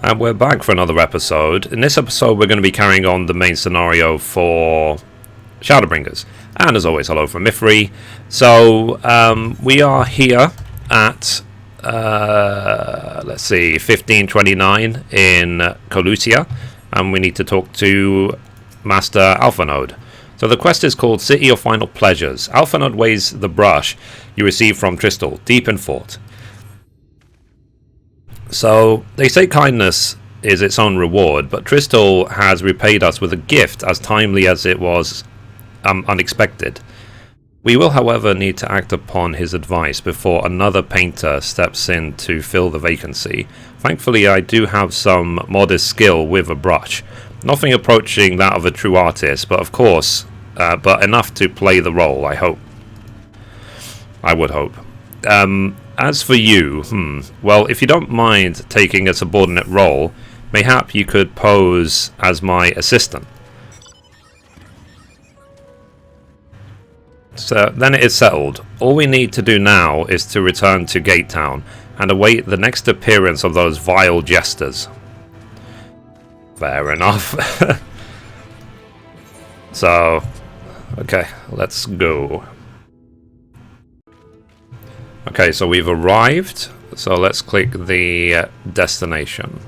And we're back for another episode. In this episode, we're going to be carrying on the main scenario for Shadowbringers. And as always, hello from Mithrie. So, we are here at, let's see, 1529 in Colusia. And we need to talk to Master Alphanode. So the quest is called City of Final Pleasures. Alphanode weighs the brush you receive from Tristal, deep in thought. So, they say kindness is its own reward, but Tristal has repaid us with a gift as timely as it was unexpected. We will, however, need to act upon his advice before another painter steps in to fill the vacancy. Thankfully, I do have some modest skill with a brush. Nothing approaching that of a true artist, but of course, but enough to play the role, I hope. I would hope. As for you, well, if you don't mind taking a subordinate role, mayhap you could pose as my assistant. So then it is settled. All we need to do now is to return to Gate Town and await the next appearance of those vile jesters. Fair enough. So, okay, let's go. Okay, so we've arrived, so let's click the destination.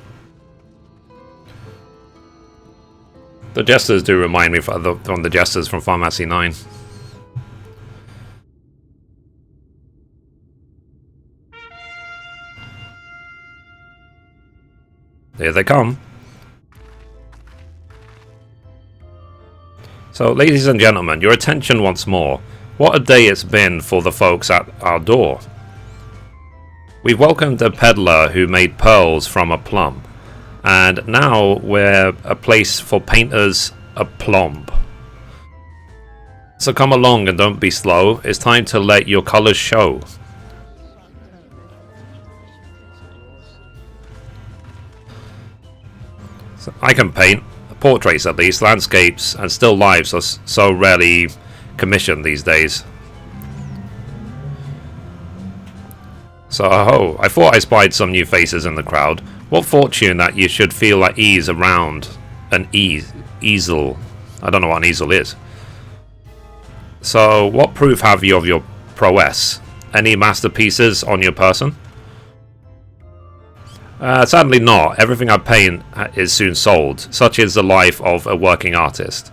The jesters do remind me from the jesters from Final Fantasy XIV. Here they come. So, ladies and gentlemen, your attention once more. What a day it's been for the folks at our door. We've welcomed a peddler who made pearls from a plum, and now we're a place for painters aplomb. So come along and don't be slow, it's time to let your colours show. So I can paint, portraits at least, landscapes and still lifes are so rarely commissioned these days. So, I thought I spied some new faces in the crowd. What fortune that you should feel at ease around an easel. I don't know what an easel is. So, what proof have you of your prowess? Any masterpieces on your person? Sadly not. Everything I paint is soon sold. Such is the life of a working artist.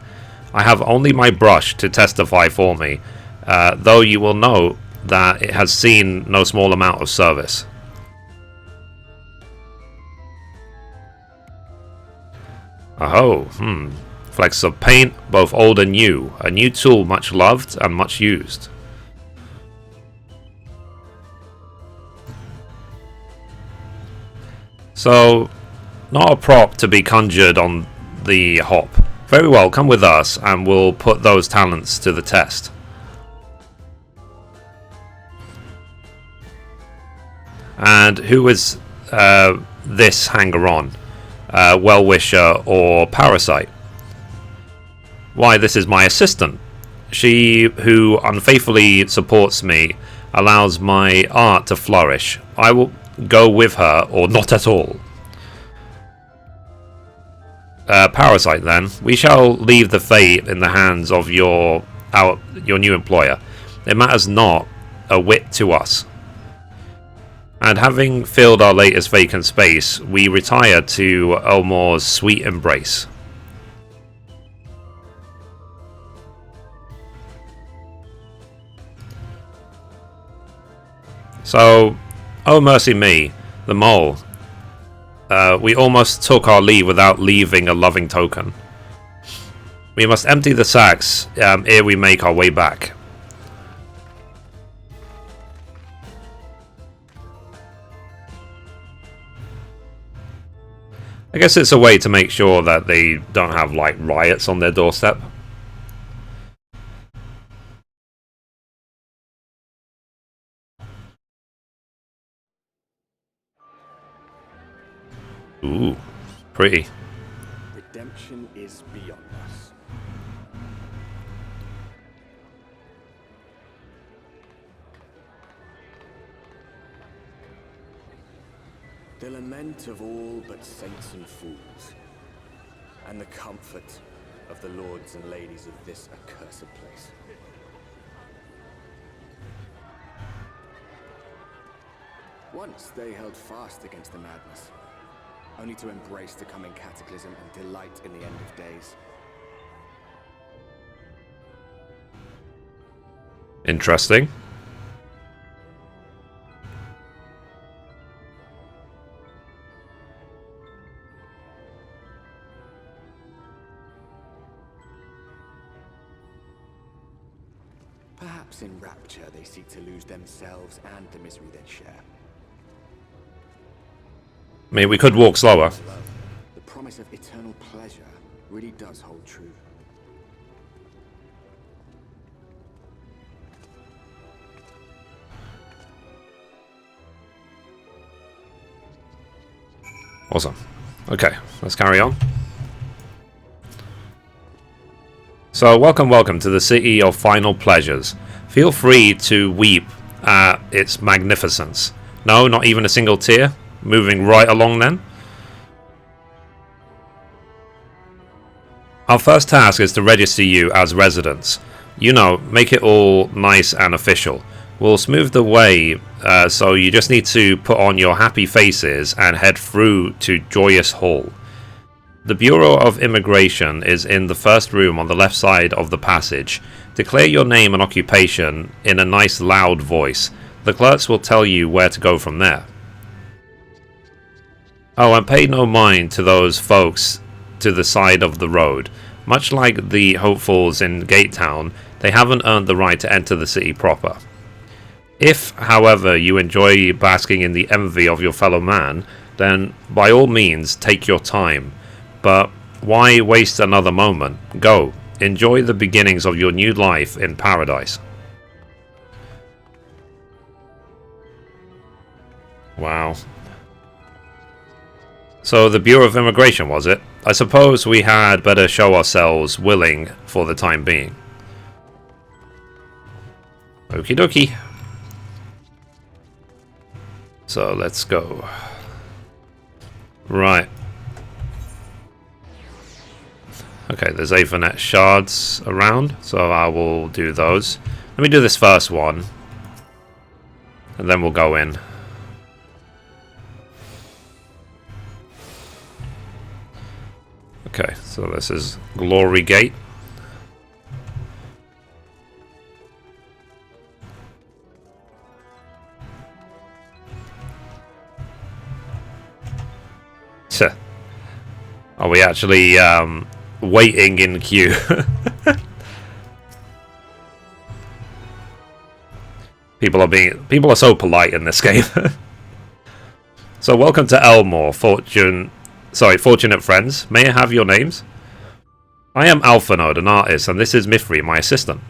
I have only my brush to testify for me, though you will know that it has seen no small amount of service. Flecks of paint, both old and new. A new tool much loved and much used. So, not a prop to be conjured on the hop. Very well, come with us and we'll put those talents to the test. And who is this hanger-on? Well-wisher or parasite? Why, this is my assistant. She who unfaithfully supports me allows my art to flourish. I will go with her or not at all. Parasite then. We shall leave the fate in the hands of your new employer. It matters not a whit to us. And having filled our latest vacant space, we retire to Elmore's sweet embrace. So, oh mercy me, the mole. We almost took our leave without leaving a loving token. We must empty the sacks ere we make our way back. I guess it's a way to make sure that they don't have, like, riots on their doorstep. Ooh, pretty. Redemption is beyond us. The lament of all but saints and fools, and the comfort of the lords and ladies of this accursed place. Once they held fast against the madness, only to embrace the coming cataclysm and delight in the end of days. Interesting. Perhaps in rapture they seek to lose themselves and the misery they share. I mean, we could walk slower. The promise of eternal pleasure really does hold true. Awesome. Okay, let's carry on. So, welcome to the City of Final Pleasures. Feel free to weep at its magnificence. No, not even a single tear? Moving right along then. Our first task is to register you as residents. You know, make it all nice and official. We'll smooth the way, so you just need to put on your happy faces and head through to Joyous Hall. The Bureau of Immigration is in the first room on the left side of the passage. Declare your name and occupation in a nice loud voice. The clerks will tell you where to go from there. Oh, and pay no mind to those folks to the side of the road. Much like the hopefuls in Gate Town, they haven't earned the right to enter the city proper. If, however, you enjoy basking in the envy of your fellow man, then by all means take your time. But why waste another moment? Go. Enjoy the beginnings of your new life in paradise. Wow. So the Bureau of Immigration, was it? I suppose we had better show ourselves willing for the time being. Okie dokie. So let's go. Right. Okay, there's Aethernet shards around, so I will do those. Let me do this first one, and then we'll go in. Okay, so this is Glory Gate. Are we actually waiting in queue? People are so polite in this game. So welcome to Elmore, fortunate friends. May I have your names? I am Alphanode, an artist, and this is Mithrie, my assistant.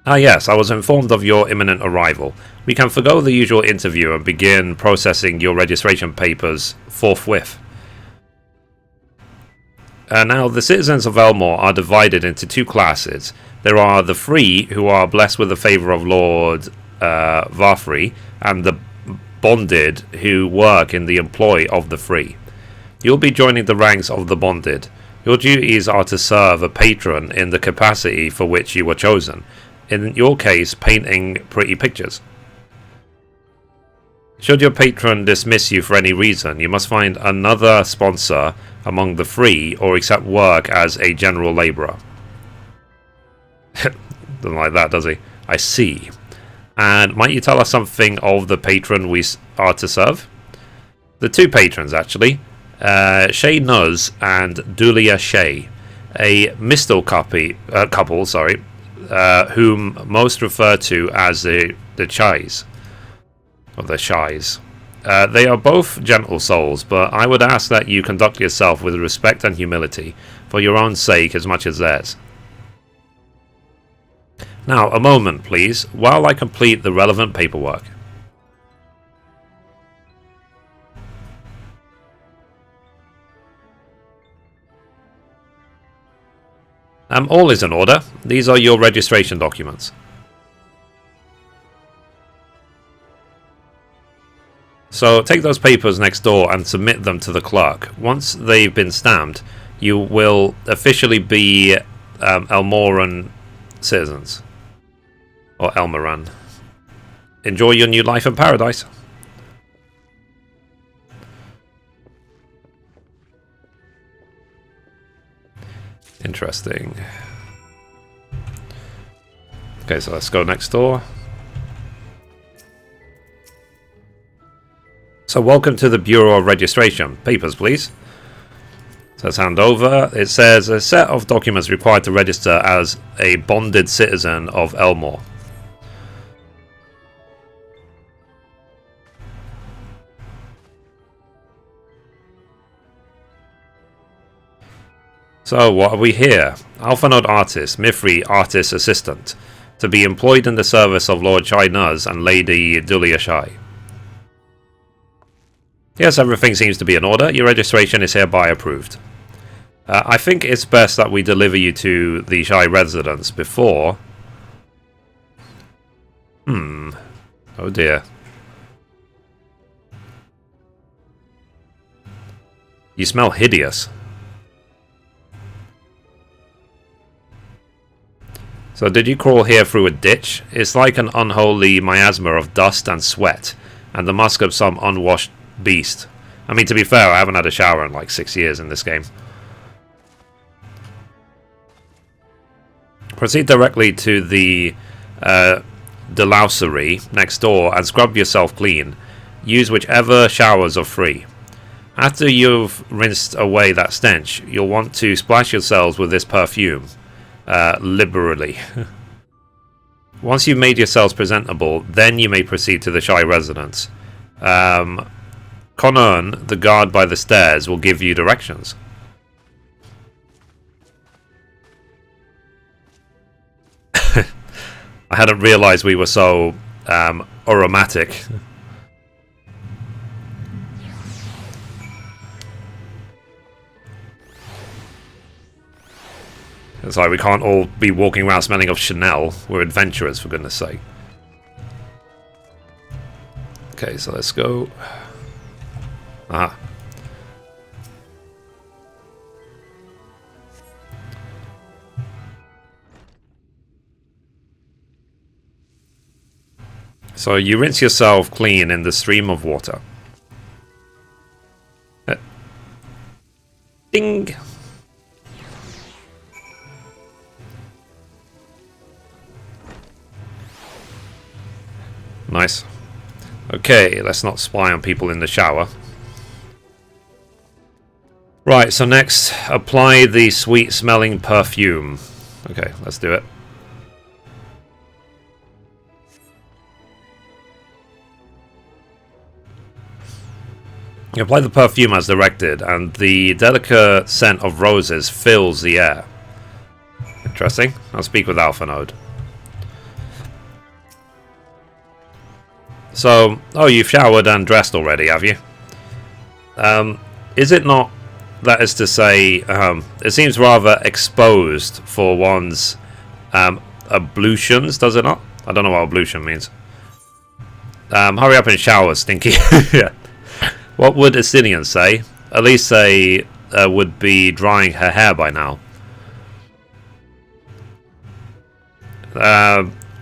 Ah yes, I was informed of your imminent arrival. We can forgo the usual interview and begin processing your registration papers forthwith. Now, the citizens of Elmore are divided into two classes. There are the free, who are blessed with the favour of Lord Varfrey, and the bonded, who work in the employ of the free. You'll be joining the ranks of the bonded. Your duties are to serve a patron in the capacity for which you were chosen. In your case, painting pretty pictures. Should your patron dismiss you for any reason, you must find another sponsor among the free or accept work as a general labourer. Doesn't like that, does he? I see. And might you tell us something of the patron we are to serve? The two patrons, actually. Shay Nuz and Dulia Shay. A Mistle couple, whom most refer to as the Chais. Or the Shies. They are both gentle souls, but I would ask that you conduct yourself with respect and humility, for your own sake as much as theirs. Now, a moment, please, while I complete the relevant paperwork. All is in order. These are your registration documents. So take those papers next door and submit them to the clerk. Once they've been stamped, you will officially be Elmoran citizens. Or Elmoran. Enjoy your new life in paradise. Interesting. Okay, so let's go next door. So welcome to the Bureau of Registration. Papers, please. So let's hand over. It says a set of documents required to register as a bonded citizen of Elmore. So what are we here? Alphanode artist, Mithrie artist assistant, to be employed in the service of Lord Shai Nuz and Lady Dulia Shai. Yes, everything seems to be in order. Your registration is hereby approved. I think it's best that we deliver you to the Shai residence before... Oh dear. You smell hideous. So did you crawl here through a ditch? It's like an unholy miasma of dust and sweat, and the musk of some unwashed beast. I mean, to be fair, I haven't had a shower in like 6 years in this game. Proceed directly to the delousery next door and scrub yourself clean. Use whichever showers are free. After you've rinsed away that stench, you'll want to splash yourselves with this perfume. Liberally. Once you've made yourselves presentable, then you may proceed to the Shai residence. Conern, the guard by the stairs, will give you directions. I hadn't realized we were so aromatic. It's like we can't all be walking around smelling of Chanel. We're adventurers, for goodness sake. Okay, so let's go. Ah. So you rinse yourself clean in the stream of water. Ding! Nice. Okay, let's not spy on people in the shower. Right, so next, apply the sweet-smelling perfume. Okay, let's do it. You apply the perfume as directed, and the delicate scent of roses fills the air. Interesting. I'll speak with Alphanode. So, oh, you've showered and dressed already, have you? Is it not, that is to say, it seems rather exposed for one's ablutions, does it not? I don't know what ablution means. Hurry up and shower, Stinky. Yeah. What would Estinian say? At least say would be drying her hair by now.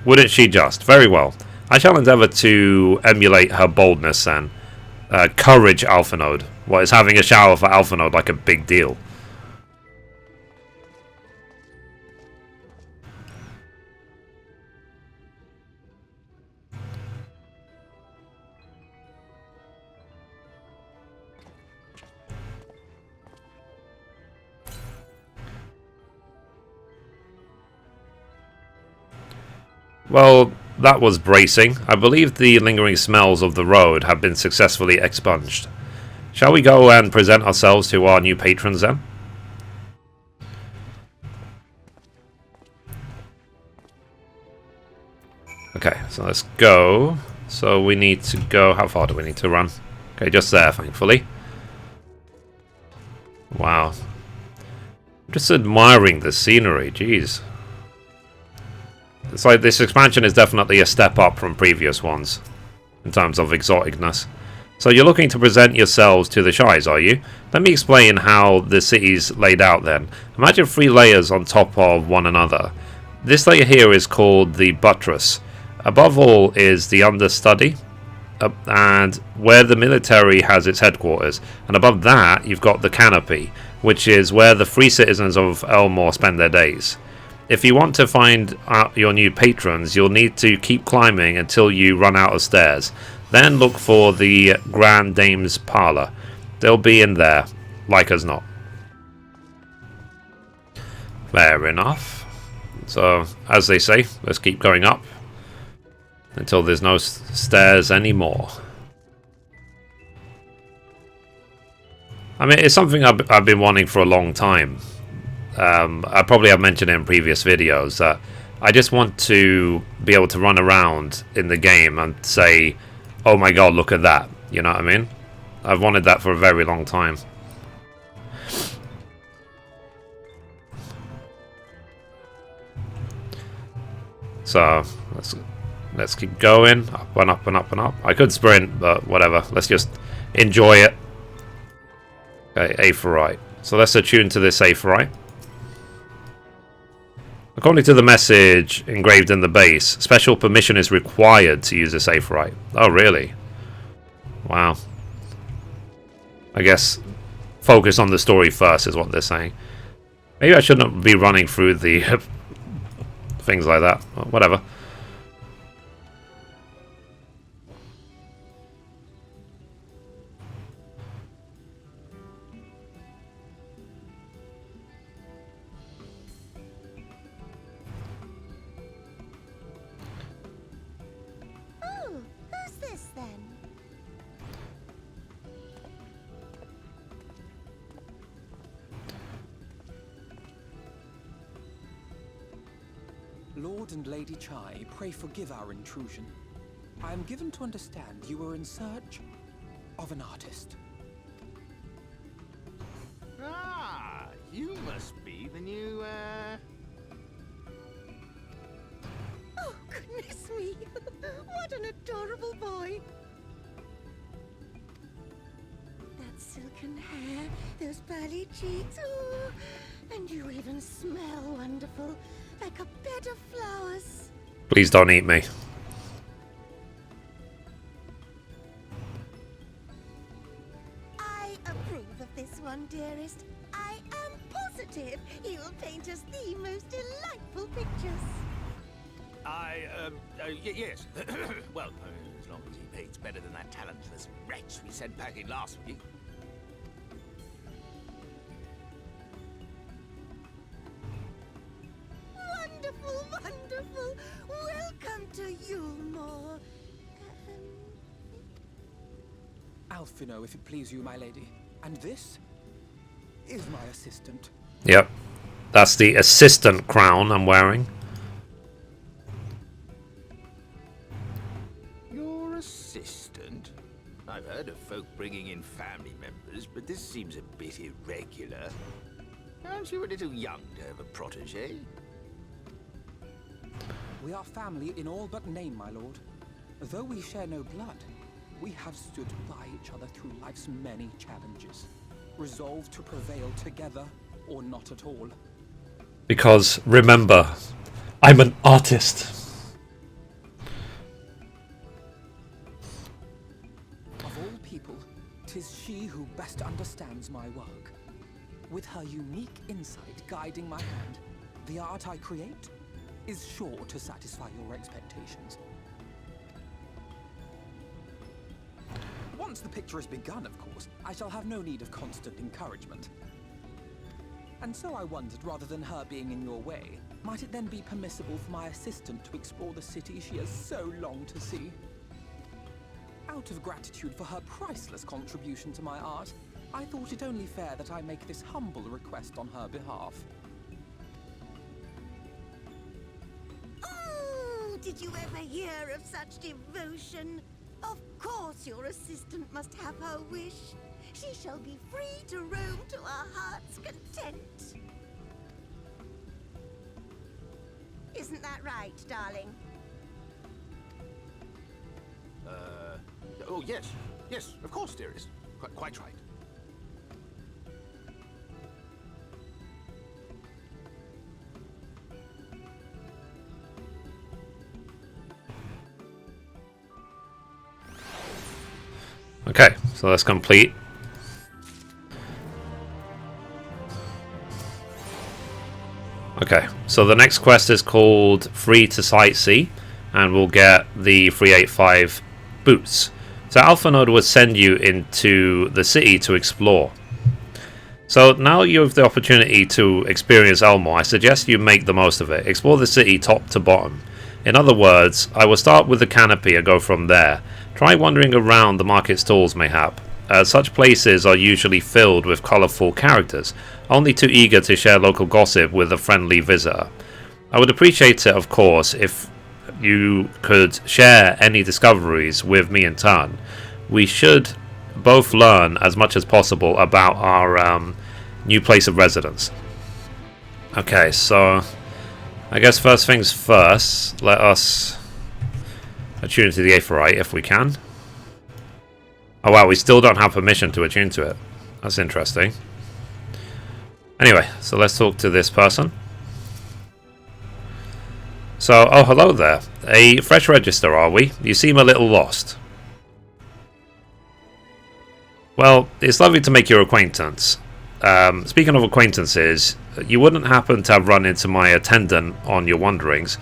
Wouldn't she just? Very well. I shall endeavour to emulate her boldness and courage, Alphanode. What, is having a shower for Alphanode like a big deal? Well, that was bracing. I believe the lingering smells of the road have been successfully expunged. Shall we go and present ourselves to our new patrons then? Okay, so let's go. So we need to go... How far do we need to run? Okay, just there, thankfully. Wow. I'm just admiring the scenery, jeez. It's like this expansion is definitely a step up from previous ones in terms of exoticness. So you're looking to present yourselves to the Shires, are you? Let me explain how the city's laid out then. Imagine 3 layers on top of one another. This layer here is called the buttress. Above all is the understudy, and where the military has its headquarters. And above that you've got the canopy, which is where the free citizens of Elmore spend their days. If you want to find out your new patrons, you'll need to keep climbing until you run out of stairs. Then look for the Grand Dame's parlour. They'll be in there, like as not. Fair enough. So, as they say, let's keep going up until there's no stairs anymore. I mean, it's something I've been wanting for a long time. I probably have mentioned it in previous videos that I just want to be able to run around in the game and say, oh my god, look at that. You know what I mean? I've wanted that for a very long time. So, let's keep going. Up and up and up and up. I could sprint, but whatever. Let's just enjoy it. Okay, Aephorite. So let's attune to this Aephorite. According to the message engraved in the base, special permission is required to use this Aephorite. Oh, really? Wow. I guess focus on the story first is what they're saying. Maybe I shouldn't be running through the things like that. Whatever. Lord and Lady Chai, pray forgive our intrusion. I am given to understand you were in search of an artist. Ah, you must be the new, Oh, goodness me! What an adorable boy! That silken hair, those pearly cheeks, oh, and you even smell wonderful, like a bed of flowers. Please don't eat me. I approve of this one, dearest. I am positive he will paint us the most delightful pictures. Yes. Well, as long as he paints better than that talentless wretch we sent packing last week. Wonderful, wonderful. Welcome to Yulmore. Alphino, if it please you, my lady. And this is my assistant. Yep. That's the assistant crown I'm wearing. Your assistant? I've heard of folk bringing in family members, but this seems a bit irregular. Aren't you a little young to have a protege? We are family in all but name, my lord. Though we share no blood, we have stood by each other through life's many challenges, resolved to prevail together or not at all. Because, remember, I'm an artist. Of all people, 'tis she who best understands my work. With her unique insight guiding my hand, the art I create is sure to satisfy your expectations. Once the picture is begun, of course, I shall have no need of constant encouragement. And so I wondered, rather than her being in your way, might it then be permissible for my assistant to explore the city she has so longed to see? Out of gratitude for her priceless contribution to my art, I thought it only fair that I make this humble request on her behalf. Oh, did you ever hear of such devotion? Of course your assistant must have her wish. She shall be free to roam to her heart's content. Isn't that right, darling? Oh, yes. Yes, of course, dearest. Quite right. Okay, so that's complete. Okay, so the next quest is called Free to Sightsee, and we'll get the 385 boots. So Alpha Node will send you into the city to explore. So now you have the opportunity to experience Elmore. I suggest you make the most of it. Explore the city top to bottom. In other words, I will start with the canopy and go from there. Try wandering around the market stalls mayhap. Such places are usually filled with colourful characters, only too eager to share local gossip with a friendly visitor. I would appreciate it, of course, if you could share any discoveries with me in turn. We should both learn as much as possible about our new place of residence. Okay, so I guess first things first, let us attune to the Aetheryte if we can. Oh wow, we still don't have permission to attune to it. That's interesting. Anyway, so let's talk to this person. So, oh hello there. A fresh register, are we? You seem a little lost. Well, it's lovely to make your acquaintance. Speaking of acquaintances, you wouldn't happen to have run into my attendant on your wanderings,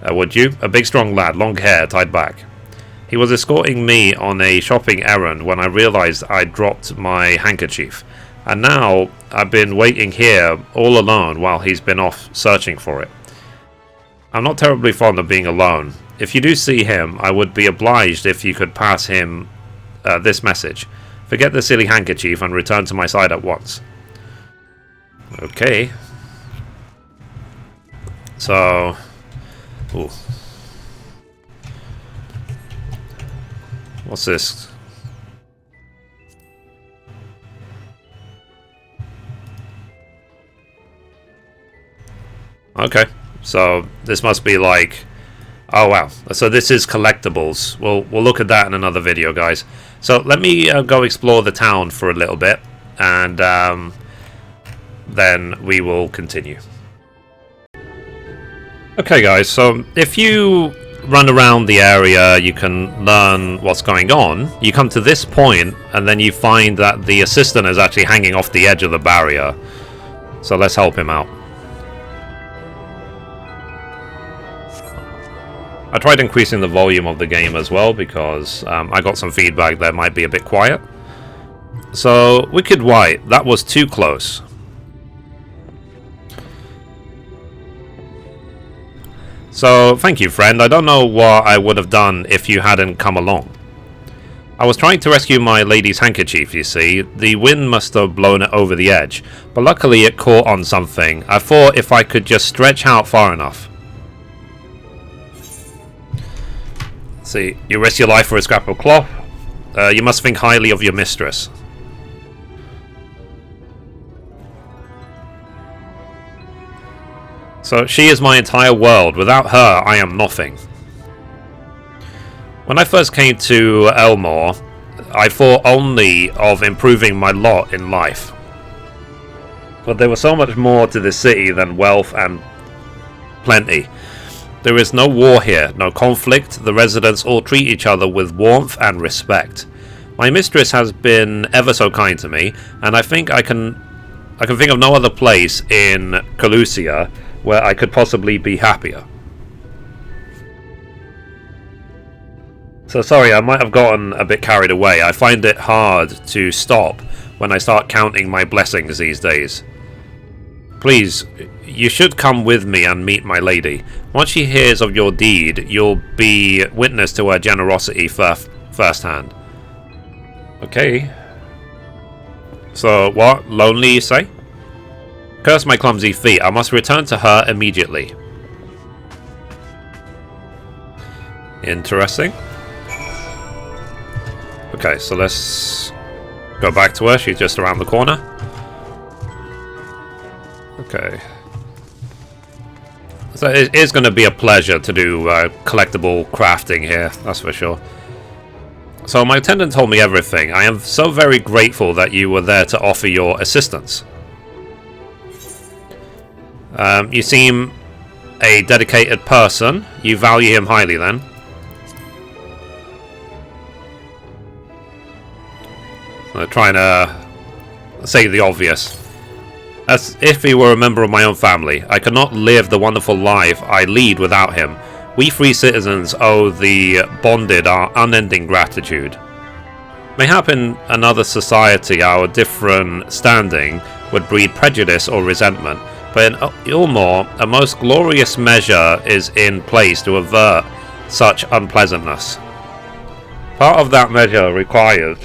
would you? A big strong lad, long hair, tied back. He was escorting me on a shopping errand when I realized I'd dropped my handkerchief. And now I've been waiting here all alone while he's been off searching for it. I'm not terribly fond of being alone. If you do see him, I would be obliged if you could pass him this message. Forget the silly handkerchief and return to my side at once. Okay. So... Ooh. What's this? Okay, so this must be like... Oh wow, so this is collectibles. We'll look at that in another video, guys. So let me go explore the town for a little bit, and then we will continue. Okay guys, so if you run around the area, you can learn what's going on. You come to this point, and then you find that the assistant is actually hanging off the edge of the barrier. So let's help him out. I tried increasing the volume of the game as well, because I got some feedback that might be a bit quiet. So, Wicked White, that was too close. So, thank you, friend. I don't know what I would have done if you hadn't come along. I was trying to rescue my lady's handkerchief, you see. The wind must have blown it over the edge, but luckily it caught on something. I thought if I could just stretch out far enough. See, you risk your life for a scrap of cloth. You must think highly of your mistress. So she is my entire world. Without her, I am nothing. When I first came to Elmore, I thought only of improving my lot in life. But there was so much more to this city than wealth and plenty. There is no war here, no conflict. The residents all treat each other with warmth and respect. My mistress has been ever so kind to me, and I think I can think of no other place in Calusia where I could possibly be happier. So sorry, I might have gotten a bit carried away. I find it hard to stop when I start counting my blessings these days. Please, you should come with me and meet my lady. Once she hears of your deed, you'll be witness to her generosity firsthand. Okay. So, what? Lonely, you say? Curse my clumsy feet. I must return to her immediately. Interesting. Okay, so let's go back to her. She's just around the corner. Okay. So it is going to be a pleasure to do collectible crafting here, that's for sure. So my attendant told me everything. I am so very grateful that you were there to offer your assistance. You seem a dedicated person. You value him highly then. They're trying to say the obvious. As if he were a member of my own family. I could not live the wonderful life I lead without him. We free citizens owe the bonded our unending gratitude. Mayhap in another society our different standing would breed prejudice or resentment, but in Ilmore a most glorious measure is in place to avert such unpleasantness. Part of that measure required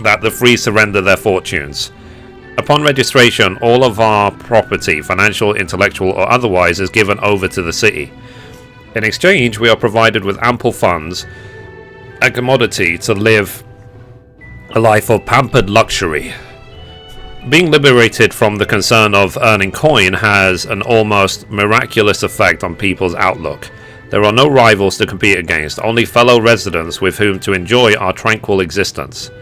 that the free surrender their fortunes. Upon registration, all of our property, financial, intellectual, or otherwise, is given over to the city. In exchange, we are provided with ample funds and commodity to live a life of pampered luxury. Being liberated from the concern of earning coin has an almost miraculous effect on people's outlook. There are no rivals to compete against, only fellow residents with whom to enjoy our tranquil existence.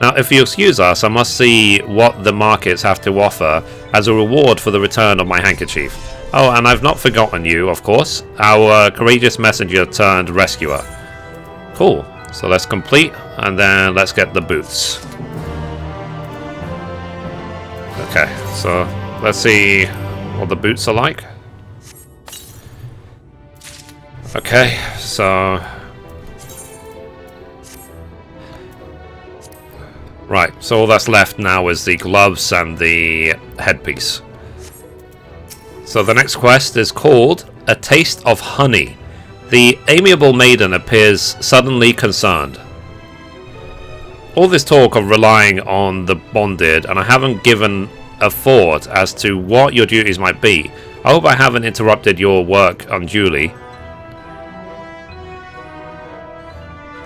Now, if you excuse us, I must see what the markets have to offer as a reward for the return of my handkerchief. Oh, and I've not forgotten you, of course. Our courageous messenger turned rescuer. Cool. So let's complete, and then let's get the booths. Okay, so let's see what the boots are like. Okay, so... Right, so all that's left now is the gloves and the headpiece. So the next quest is called A Taste of Honey. The amiable maiden appears suddenly concerned. All this talk of relying on the bonded, and I haven't given a thought as to what your duties might be. I hope I haven't interrupted your work unduly.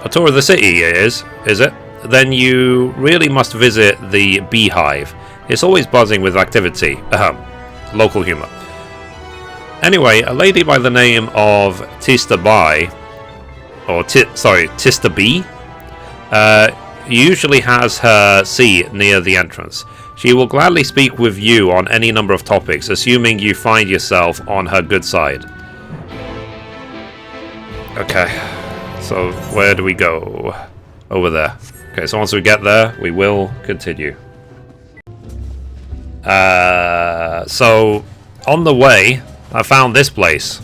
A tour of the city is it? Then you really must visit the beehive. It's always buzzing with activity. Local humor. Anyway, a lady by the name of Tista B, usually has her seat near the entrance. She will gladly speak with you on any number of topics, assuming you find yourself on her good side. Okay, so where do we go? Over there. Okay, so once we get there, we will continue. So on the way, I found this place.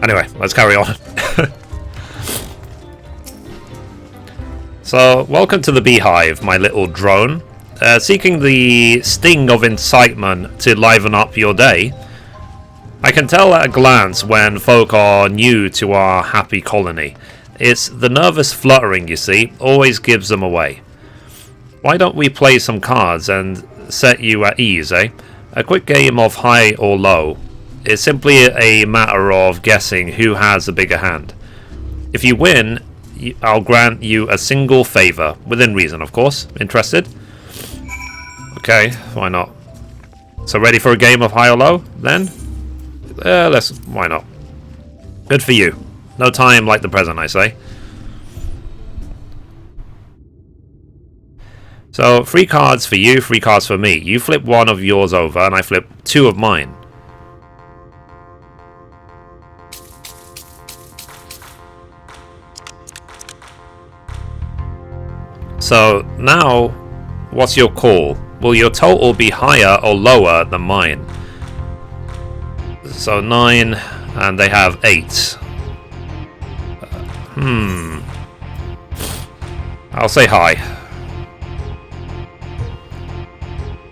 Anyway, let's carry on. So, welcome to the Beehive, my little drone. Seeking the sting of incitement to liven up your day. I can tell at a glance when folk are new to our happy colony. It's the nervous fluttering, you see, always gives them away. Why don't we play some cards and set you at ease, eh? A quick game of high or low. It's simply a matter of guessing who has the bigger hand. If you win, I'll grant you a single favor, within reason, of course. Interested? Okay, why not? So ready for a game of high or low, then? Why not? Good for you. No time like the present, I say. So, 3 cards for you, 3 cards for me. You flip one of yours over, and I flip 2 of mine. So, now, what's your call? Will your total be higher or lower than mine? So 9, and they have 8. I'll say high.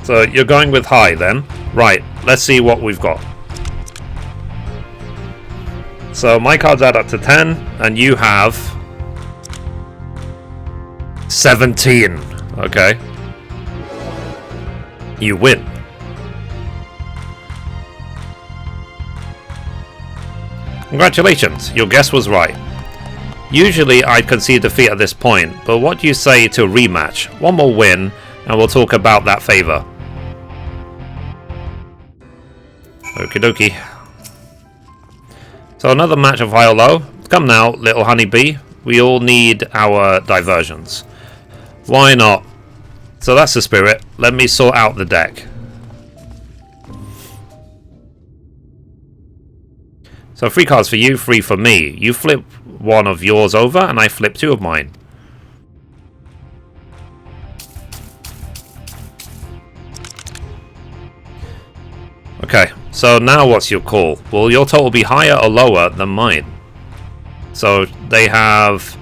So you're going with high then? Right, let's see what we've got. So my cards add up to 10, and you have 17. Okay. You win. Congratulations, your guess was right. Usually I'd concede defeat at this point, but what do you say to a rematch? One more win, and we'll talk about that favour. Okie dokie. So another match of high or low. Come now, little honeybee. We all need our diversions. Why not? So that's the spirit. Let me sort out the deck. So 3 cards for you, 3 for me. You flip one of yours over, and I flip 2 of mine. Okay, so now what's your call? Will your total be higher or lower than mine? So they have,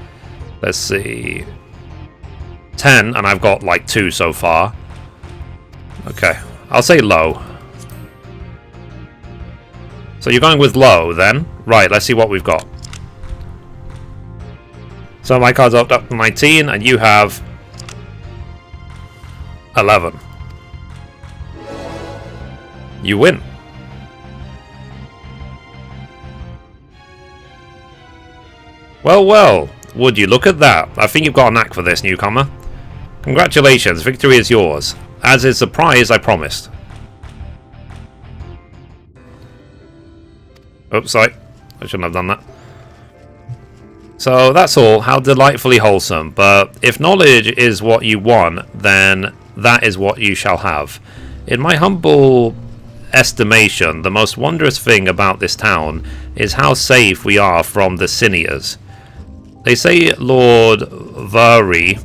let's see, 10, and I've got like 2 so far. Okay, I'll say low. So you're going with low then? Right, let's see what we've got. So my card's up to 19, and you have 11. You win. Well, well, would you look at that? I think you've got a knack for this, newcomer. Congratulations, victory is yours. As is the prize I promised. Oops, sorry. I shouldn't have done that. So that's all. How delightfully wholesome. But if knowledge is what you want, then that is what you shall have. In my humble estimation, the most wondrous thing about this town is how safe we are from the Sinias. They say Lord Vary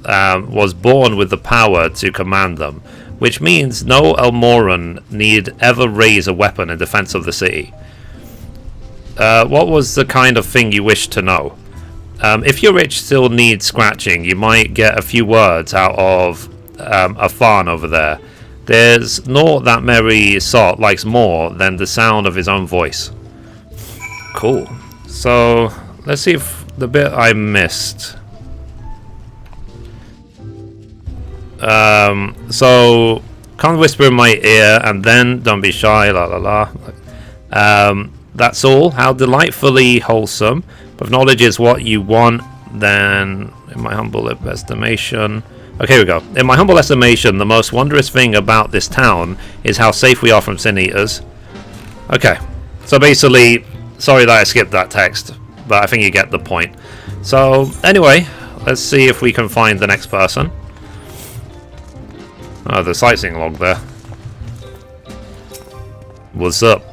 was born with the power to command them, which means no Elmoran need ever raise a weapon in defense of the city. What was the kind of thing you wish to know? If your itch still needs scratching, you might get a few words out of a Farn over there. There's naught that merry sot likes more than the sound of his own voice. Cool. So, let's see if the bit I missed. So, can't whisper in my ear and then don't be shy, la la la. That's all. How delightfully wholesome. But if knowledge is what you want, then in my humble estimation... Okay, here we go. In my humble estimation, the most wondrous thing about this town is how safe we are from sin eaters. Okay. So basically, sorry that I skipped that text, but I think you get the point. So, anyway, let's see if we can find the next person. Oh, the sightseeing log there. What's up?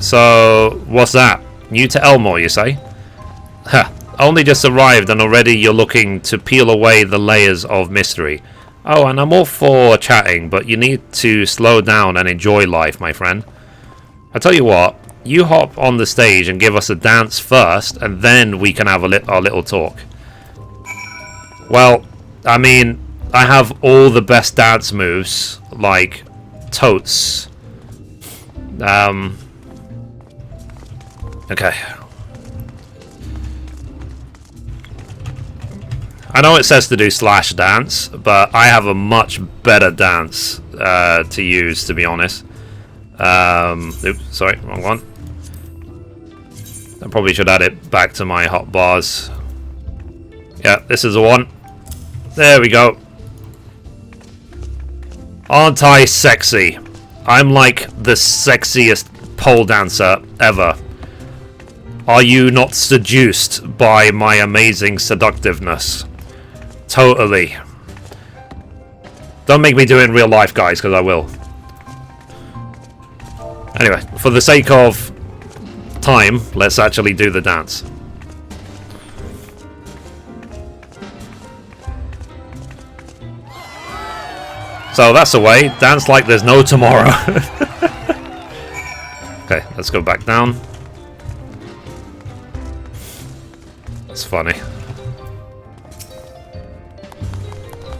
So, what's that? New to Elmore, you say? Huh. Only just arrived and already you're looking to peel away the layers of mystery. Oh, and I'm all for chatting, but you need to slow down and enjoy life, my friend. I tell you what, you hop on the stage and give us a dance first, and then we can have our little talk. Well, I mean, I have all the best dance moves, like totes. Okay. I know it says to do slash dance, but I have a much better dance to use, to be honest. Oops, sorry, wrong one. I probably should add it back to my hot bars. Yeah, this is the one. There we go. Aren't I sexy? I'm like the sexiest pole dancer ever. Are you not seduced by my amazing seductiveness? Totally. Don't make me do it in real life, guys, because I will. Anyway, for the sake of time, let's actually do the dance. So that's the way. Dance like there's no tomorrow. Okay, let's go back down. That's funny.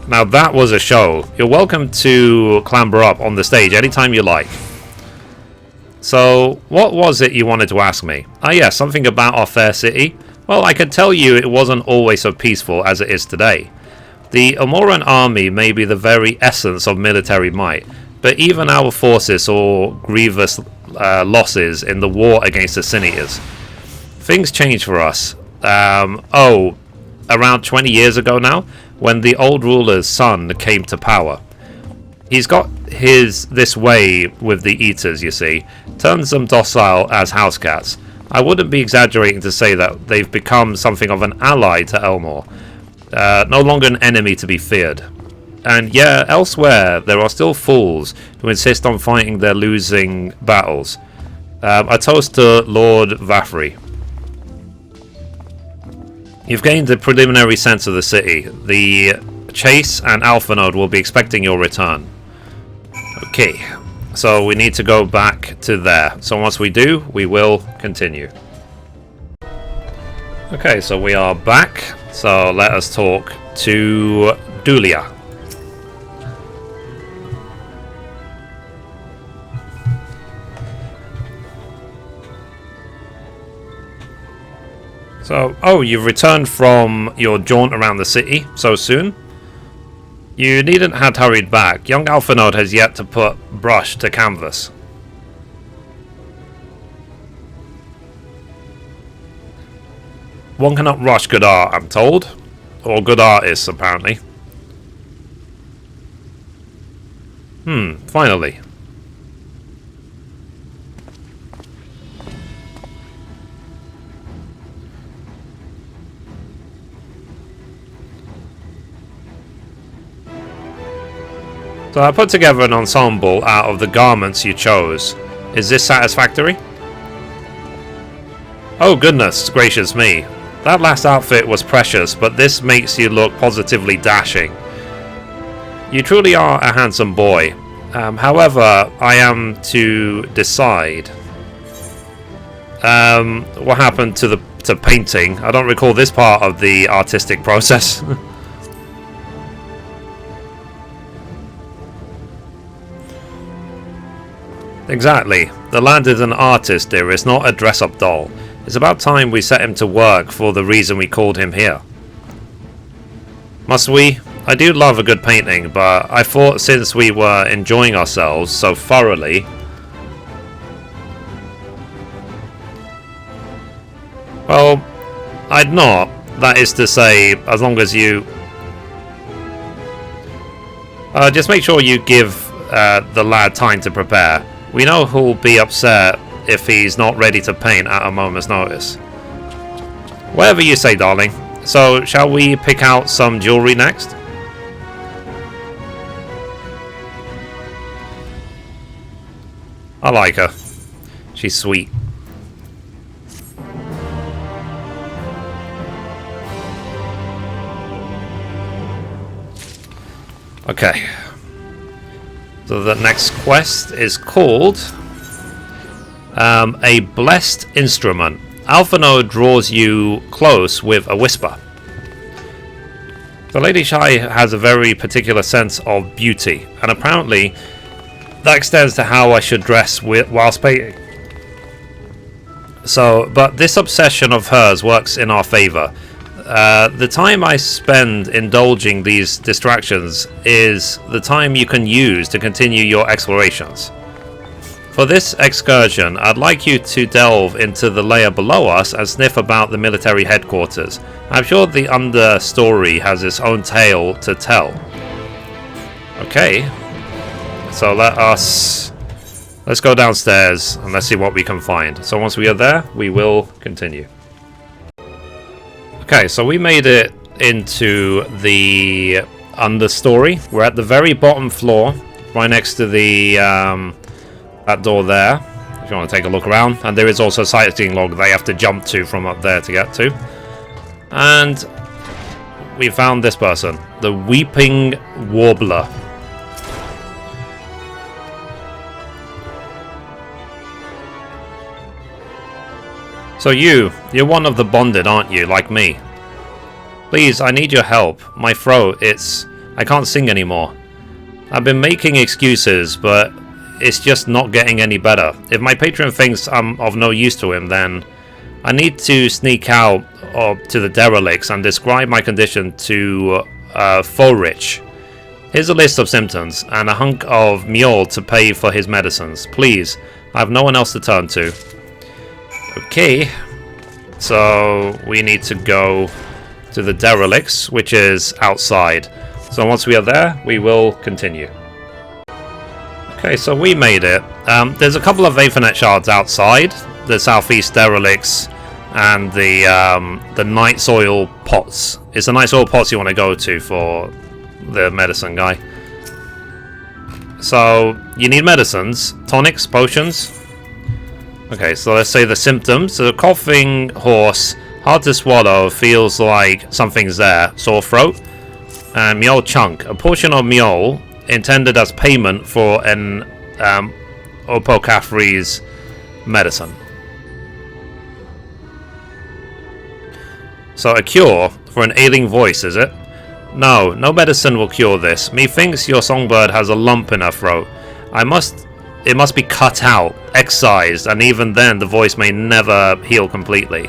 Now that was a show. You're welcome to clamber up on the stage anytime you like. So, what was it you wanted to ask me? Ah yes, something about our fair city. Well, I can tell you it wasn't always so peaceful as it is today. The Amoran army may be the very essence of military might, but even our forces saw grievous losses in the war against the Sin-Eaters. Things changed for us. around 20 years ago now, when the old ruler's son came to power. He's got this way with the Eaters, you see, turns them docile as house cats. I wouldn't be exaggerating to say that they've become something of an ally to Elmore, no longer an enemy to be feared. And yeah, elsewhere there are still fools who insist on fighting their losing battles. A toast to Lord Mithrie. You've gained a preliminary sense of the city. The Chase and Alpha Node will be expecting your return. Okay, so we need to go back to there. So once we do, we will continue. Okay, so we are back. So let us talk to Dulia. So, oh, you've returned from your jaunt around the city so soon? You needn't have hurried back. Young Alpha Node has yet to put brush to canvas. One cannot rush good art, I'm told. Or good artists, apparently. Finally. So I put together an ensemble out of the garments you chose. Is this satisfactory? Oh goodness gracious me. That last outfit was precious, but this makes you look positively dashing. You truly are a handsome boy. However, I am to decide. What happened to painting? I don't recall this part of the artistic process. Exactly. The lad is an artist, dearest, not a dress-up doll. It's about time we set him to work for the reason we called him here. Must we? I do love a good painting, but I thought since we were enjoying ourselves so thoroughly... Well, I'd not. That is to say, as long as you... just make sure you give the lad time to prepare. We know who'll be upset if he's not ready to paint at a moment's notice. Whatever you say, darling. So, shall we pick out some jewelry next? I like her. She's sweet. Okay. So the next quest is called a Blessed Instrument. Alpha Node draws you close with a whisper. The Lady Shy has a very particular sense of beauty, and apparently that extends to how I should dress whilst painting. So, but this obsession of hers works in our favour. The time I spend indulging these distractions is the time you can use to continue your explorations. For this excursion, I'd like you to delve into the layer below us and sniff about the military headquarters. I'm sure the understory has its own tale to tell. Okay, so let's go downstairs and let's see what we can find. So once we are there, we will continue. Okay, so we made it into the understory. We're at the very bottom floor, right next to the that door there, if you want to take a look around. And there is also a sightseeing log they have to jump to from up there to get to. And we found this person, the Weeping Warbler. So you're one of the bonded, aren't you, like me? Please, I need your help. My throat, I can't sing anymore. I've been making excuses, but it's just not getting any better. If my patron thinks I'm of no use to him, then I need to sneak out to the derelicts and describe my condition to Forich. Here's a list of symptoms, and a hunk of mule to pay for his medicines. Please, I have no one else to turn to. Okay. So we need to go to the derelicts, which is outside. So once we are there, we will continue. Okay, so we made it. There's a couple of Aethernet shards outside, the southeast derelicts, and the night soil pots. It's the night soil pots you want to go to for the medicine guy. So you need medicines, tonics, potions. Okay, so let's say the symptoms. So coughing, hoarse, hard to swallow, feels like something's there, sore throat, and Mjol chunk. A portion of Mjol intended as payment for an Opocathri's medicine. So a cure for an ailing voice, is it? No, no medicine will cure this. Methinks your songbird has a lump in her throat. It must be cut out, excised, and even then the voice may never heal completely.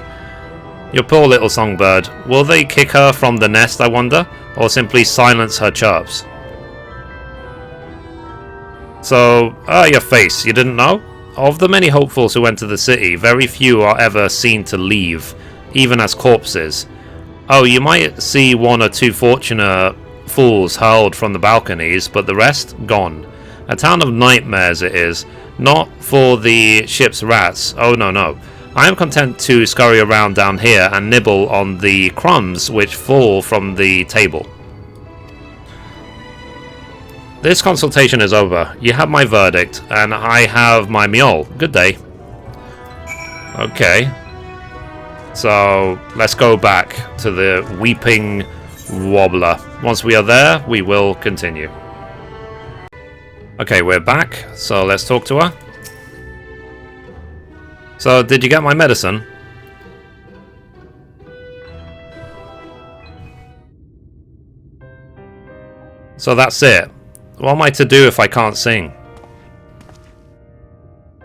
Your poor little songbird. Will they kick her from the nest, I wonder? Or simply silence her chirps? So, your face, you didn't know? Of the many hopefuls who enter the city, very few are ever seen to leave, even as corpses. Oh, you might see one or two fortunate fools hurled from the balconies, but the rest, gone. A town of nightmares it is, not for the ship's rats, oh no. I am content to scurry around down here and nibble on the crumbs which fall from the table. This consultation is over. You have my verdict, and I have my Mjol. Good day. Okay. So, let's go back to the Weeping Wobbler. Once we are there, we will continue. Okay, we're back, so let's talk to her. So, did you get my medicine? So that's it. What am I to do if I can't sing?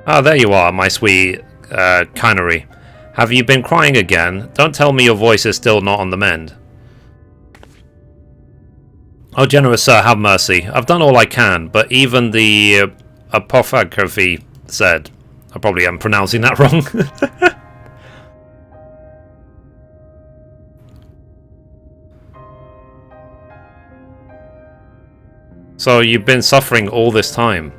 Ah, there you are, my sweet canary. Have you been crying again? Don't tell me your voice is still not on the mend. Oh, generous sir, have mercy. I've done all I can, but even the apothecary said... I probably am pronouncing that wrong. So you've been suffering all this time.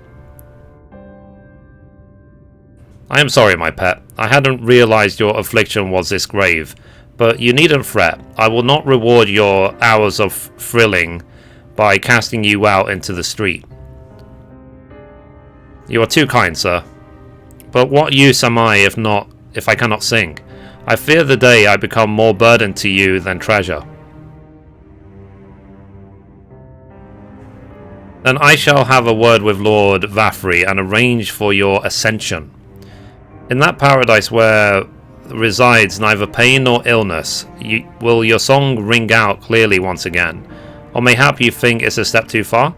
I am sorry, my pet. I hadn't realized your affliction was this grave. But you needn't fret. I will not reward your hours of thrilling by casting you out into the street. You are too kind, sir. But what use am I if I cannot sing? I fear the day I become more burden to you than treasure. Then I shall have a word with Lord Mithrie and arrange for your ascension. In that paradise where resides neither pain nor illness, will your song ring out clearly once again? Or mayhap you think it's a step too far?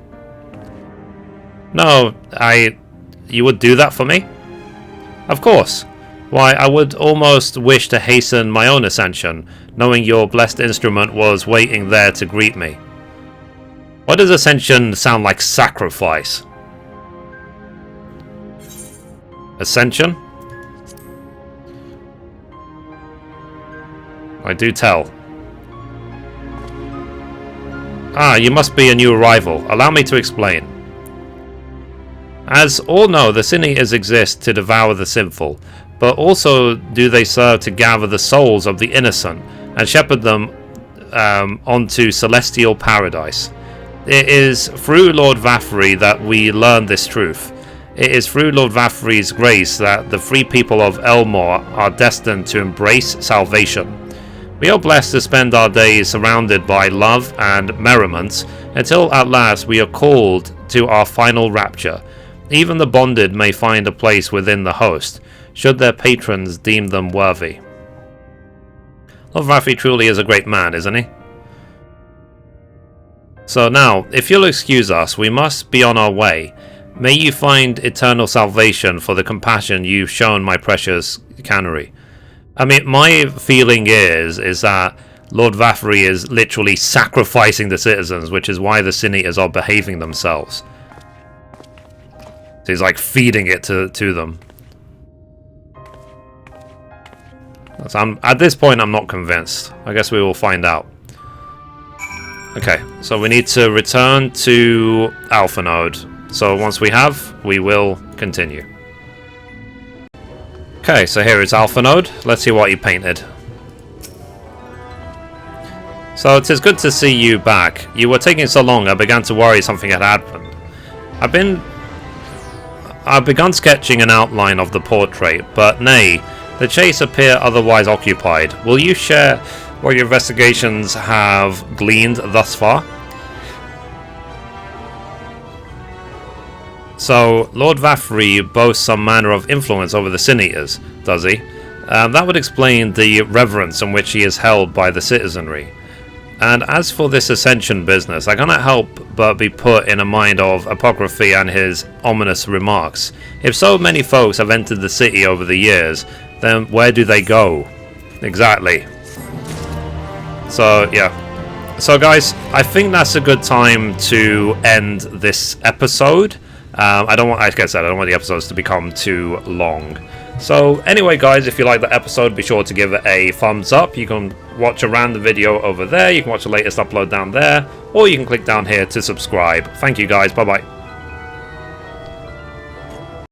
No, you would do that for me? Of course. Why, I would almost wish to hasten my own ascension, knowing your blessed instrument was waiting there to greet me. Why does ascension sound like sacrifice? Ascension? I do tell. Ah, you must be a new arrival. Allow me to explain. As all know, the Cineators exist to devour the sinful, but also do they serve to gather the souls of the innocent and shepherd them onto celestial paradise. It is through Lord Mithrie that we learn this truth. It is through Lord Mithrie's grace that the free people of Elmore are destined to embrace salvation. We are blessed to spend our days surrounded by love and merriment until at last we are called to our final rapture. Even the bonded may find a place within the host, should their patrons deem them worthy. Lord Mithrie truly is a great man, isn't he? So now, if you'll excuse us, we must be on our way. May you find eternal salvation for the compassion you've shown my precious canary. I mean, my feeling is that Lord Mithrie is literally sacrificing the citizens, which is why the Cineators are behaving themselves. So he's like feeding it to them. At this point, I'm not convinced. I guess we will find out. Okay, so we need to return to Alpha Node. So once we have, we will continue. Okay, so here is Alpha Node. Let's see what he painted. So it is good to see you back. You were taking so long, I began to worry something had happened. I've begun sketching an outline of the portrait, but nay, the chase appear otherwise occupied. Will you share what your investigations have gleaned thus far? So, Lord Mithrie boasts some manner of influence over the Sin Eaters, does he? That would explain the reverence in which he is held by the citizenry. And as for this Ascension business, I cannot help but be put in a mind of Apocryphy and his ominous remarks. If so many folks have entered the city over the years, then where do they go? Exactly. So, yeah. So guys, I think that's a good time to end this episode. I don't want, like I said, I don't want the episodes to become too long. So anyway guys, if you like the episode, be sure to give it a thumbs up. You can watch a random video over there, you can watch the latest upload down there, or you can click down here to subscribe. Thank you guys, bye bye.